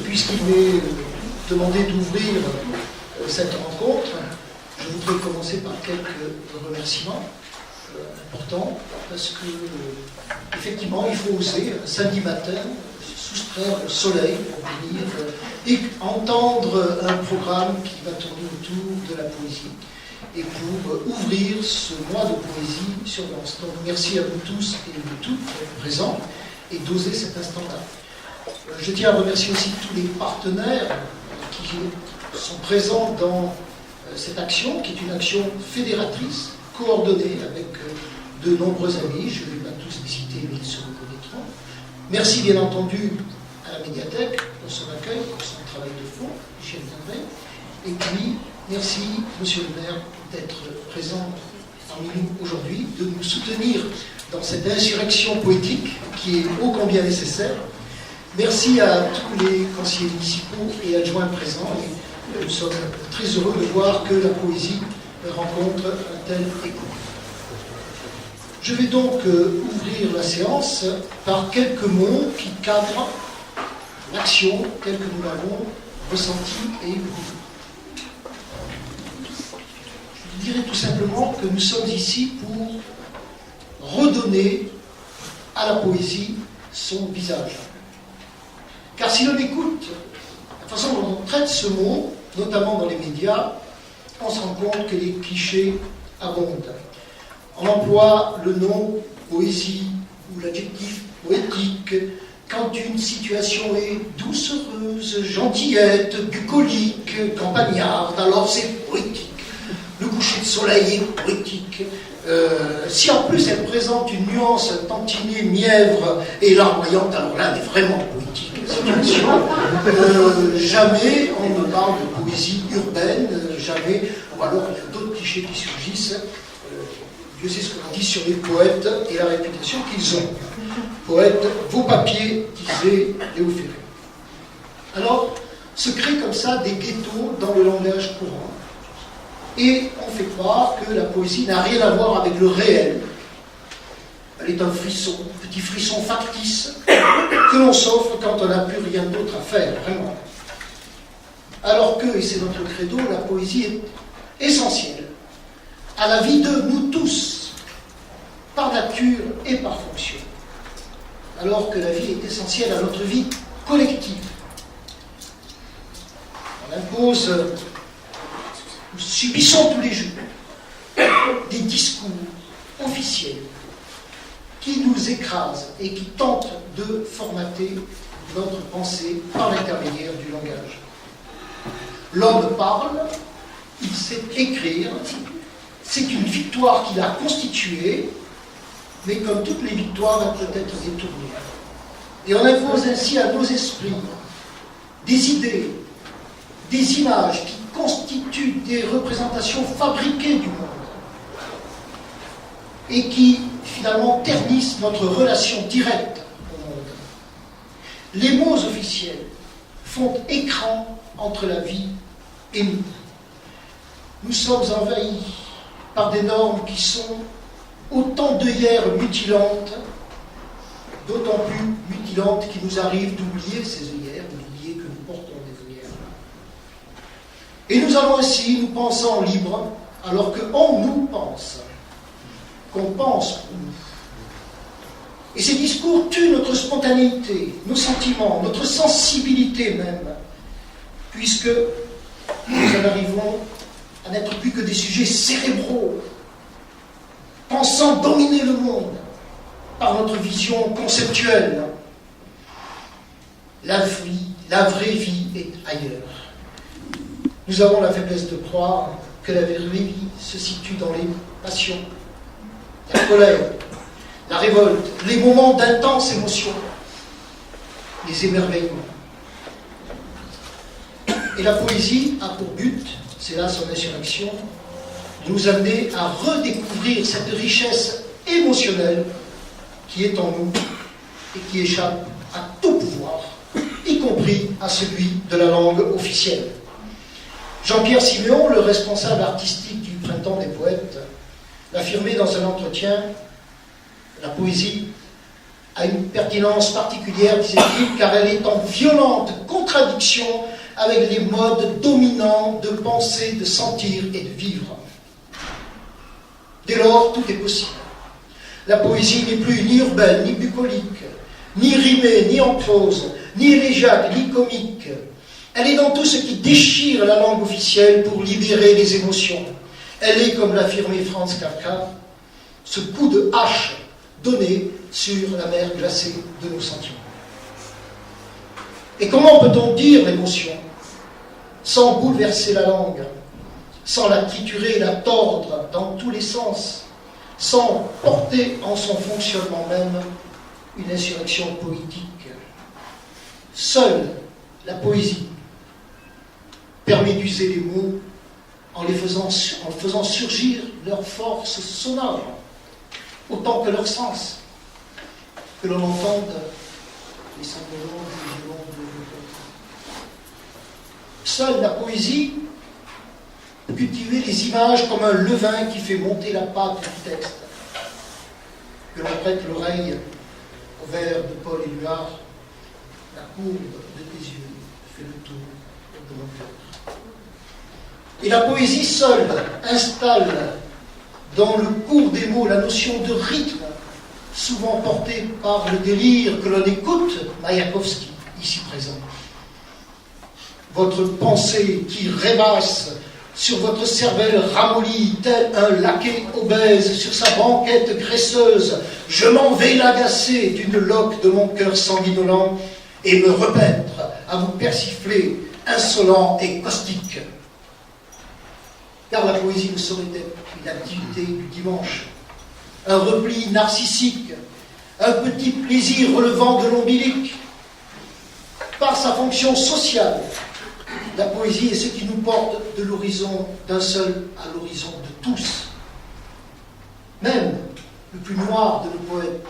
puisqu'il m'est demandé d'ouvrir cette rencontre, je voudrais commencer par quelques remerciements importants, parce que, effectivement, il faut oser, un samedi matin, soustraire le soleil pour venir et entendre un programme qui va tourner autour de la poésie et pour ouvrir ce mois de poésie sur Lens. Donc merci à vous tous et vous toutes présents et d'oser cet instant-là. Je tiens à remercier aussi tous les partenaires qui sont présents dans cette action, qui est une action fédératrice, coordonnée avec de nombreux amis. Je ne vais pas tous les citer, mais ils se reconnaîtront. Merci bien entendu à la médiathèque pour son accueil, pour son travail de fond, j'y reviendrai. Et puis, merci, monsieur le maire, d'être présent parmi nous aujourd'hui, de nous soutenir dans cette insurrection poétique qui est ô combien nécessaire. Merci à tous les conseillers municipaux et adjoints présents. Et nous sommes très heureux de voir que la poésie rencontre un tel écho. Je vais donc ouvrir la séance par quelques mots qui cadrent l'action telle que nous l'avons ressentie et vécue. Je dirais tout simplement que nous sommes ici pour redonner à la poésie son visage. Car si l'on écoute la façon dont on traite ce mot, notamment dans les médias, on se rend compte que les clichés abondent. On emploie le nom poésie ou l'adjectif poétique quand une situation est doucereuse, gentillette, bucolique, campagnarde, alors c'est poétique. Le coucher de soleil est poétique. Si en plus elle présente une nuance tantinée, mièvre et larmoyante, alors là elle est vraiment poétique. Jamais on ne parle de poésie urbaine, jamais, ou alors il y a d'autres clichés qui surgissent. Dieu sait ce qu'on dit sur les poètes et la réputation qu'ils ont. Poète, vos papiers, disait Léo Ferré. Alors, se créent comme ça des ghettos dans le langage courant. Et on fait croire que la poésie n'a rien à voir avec le réel. Elle est un frisson, petit frisson factice, que l'on s'offre quand on n'a plus rien d'autre à faire, vraiment. Alors que, et c'est notre credo, la poésie est essentielle à la vie de nous tous, par nature et par fonction. Alors que la vie est essentielle à notre vie collective. On impose, nous subissons tous les jours des discours officiels qui nous écrasent et qui tentent de formater notre pensée par l'intermédiaire du langage. L'homme parle, il sait écrire, c'est une victoire qu'il a constituée, mais comme toutes les victoires, elle peut être détournée. Et on impose ainsi à nos esprits des idées, des images qui constituent des représentations fabriquées du monde et qui, finalement, ternissent notre relation directe au monde. Les mots officiels font écran entre la vie et nous. Nous sommes envahis par des normes qui sont autant d'œillères mutilantes, d'autant plus mutilantes qu'il nous arrive d'oublier ces œillères, d'oublier que nous portons des œillères. Et nous allons ainsi, nous pensant libres, alors qu'on nous pense, qu'on pense pour nous. Et ces discours tuent notre spontanéité, nos sentiments, notre sensibilité même, puisque nous en arrivons à n'être plus que des sujets cérébraux, pensant dominer le monde par notre vision conceptuelle. La vraie vie est ailleurs. Nous avons la faiblesse de croire que la vraie vie se situe dans les passions, la colère, la révolte, les moments d'intense émotion, les émerveillements. Et la poésie a pour but, c'est là son insurrection, de nous amener à redécouvrir cette richesse émotionnelle qui est en nous et qui échappe à tout pouvoir, y compris à celui de la langue officielle. Jean-Pierre Siméon, le responsable artistique du Printemps des Poètes, l'affirmait dans un entretien: la poésie, a une pertinence particulière, disait-il, car elle est en violente contradiction avec les modes dominants de penser, de sentir et de vivre. Dès lors, tout est possible. La poésie n'est plus ni urbaine, ni bucolique, ni rimée, ni en prose, ni élégiaque, ni comique. Elle est dans tout ce qui déchire la langue officielle pour libérer les émotions. Elle est, comme l'affirmait Franz Kafka, ce coup de hache donné sur la mer glacée de nos sentiments. Et comment peut-on dire l'émotion sans bouleverser la langue, sans la triturer, la tordre dans tous les sens, sans porter en son fonctionnement même une insurrection politique? Seule la poésie permet d'user les mots en faisant surgir leur force sonore, autant que leur sens, que l'on entende les sanglots, les violons de l'autre. Seule la poésie peut cultiver les images comme un levain qui fait monter la pâte du texte, que l'on prête l'oreille au vers de Paul Éluard, la courbe de tes yeux fait le tour de mon cœur. Et la poésie seule installe dans le cours des mots la notion de rythme, souvent portée par le délire que l'on écoute, Maïakovski, ici présent. Votre pensée qui rêvasse sur votre cervelle ramollie, tel un laquais obèse sur sa banquette graisseuse, je m'en vais l'agacer d'une loque de mon cœur sanguinolent et me repaître à vous persifler, insolent et caustique. Car la poésie ne saurait être une activité du dimanche, un repli narcissique, un petit plaisir relevant de l'ombilique. Par sa fonction sociale, la poésie est ce qui nous porte de l'horizon d'un seul à l'horizon de tous. Même le plus noir de nos poètes,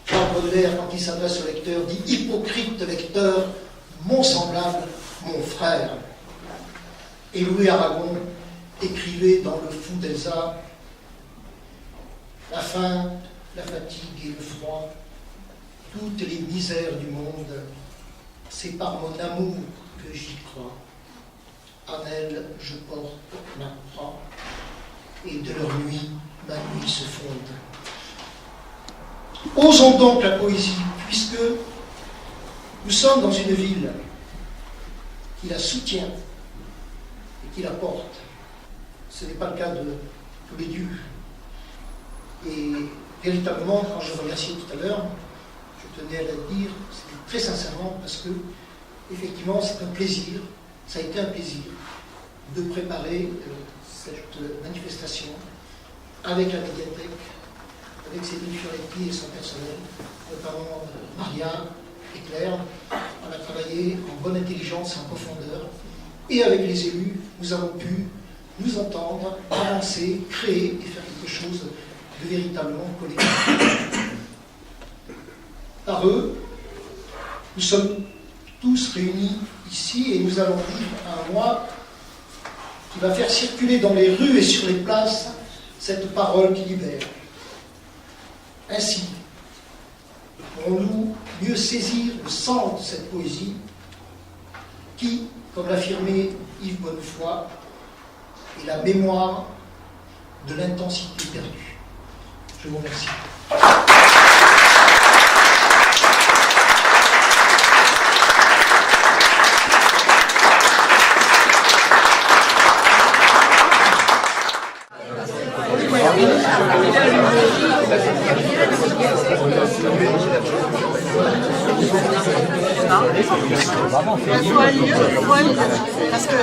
Charles Baudelaire, quand il s'adresse au lecteur, dit « Hypocrite lecteur, mon semblable, mon frère ». Et Louis Aragon écrivait dans Le Fou d'Elsa « La faim, la fatigue et le froid, toutes les misères du monde, c'est par mon amour que j'y crois. En elle, je porte ma croix, et de leur nuit, ma nuit se fonde. » Osons donc la poésie, puisque nous sommes dans une ville qui la soutient et qui la porte. Ce n'est pas le cas de tous les dieux. Et véritablement, quand je remerciais tout à l'heure, je tenais à le dire, c'était très sincèrement, parce que, effectivement, c'est un plaisir, ça a été un plaisir de préparer cette manifestation avec la médiathèque, avec Céline Fioretti et son personnel, notamment Maria et Claire. On a travaillé en bonne intelligence et en profondeur. Et avec les élus, nous avons pu nous entendre, avancer, créer et faire quelque chose de véritablement collectif. Par eux, nous sommes tous réunis ici et nous allons vivre un mois qui va faire circuler dans les rues et sur les places cette parole qui libère. Ainsi, pourrons-nous mieux saisir le sens de cette poésie qui, comme l'affirmait Yves Bonnefoy, est la mémoire de l'intensité perdue. Je vous remercie. Parce que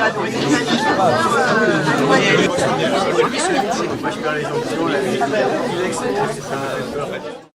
à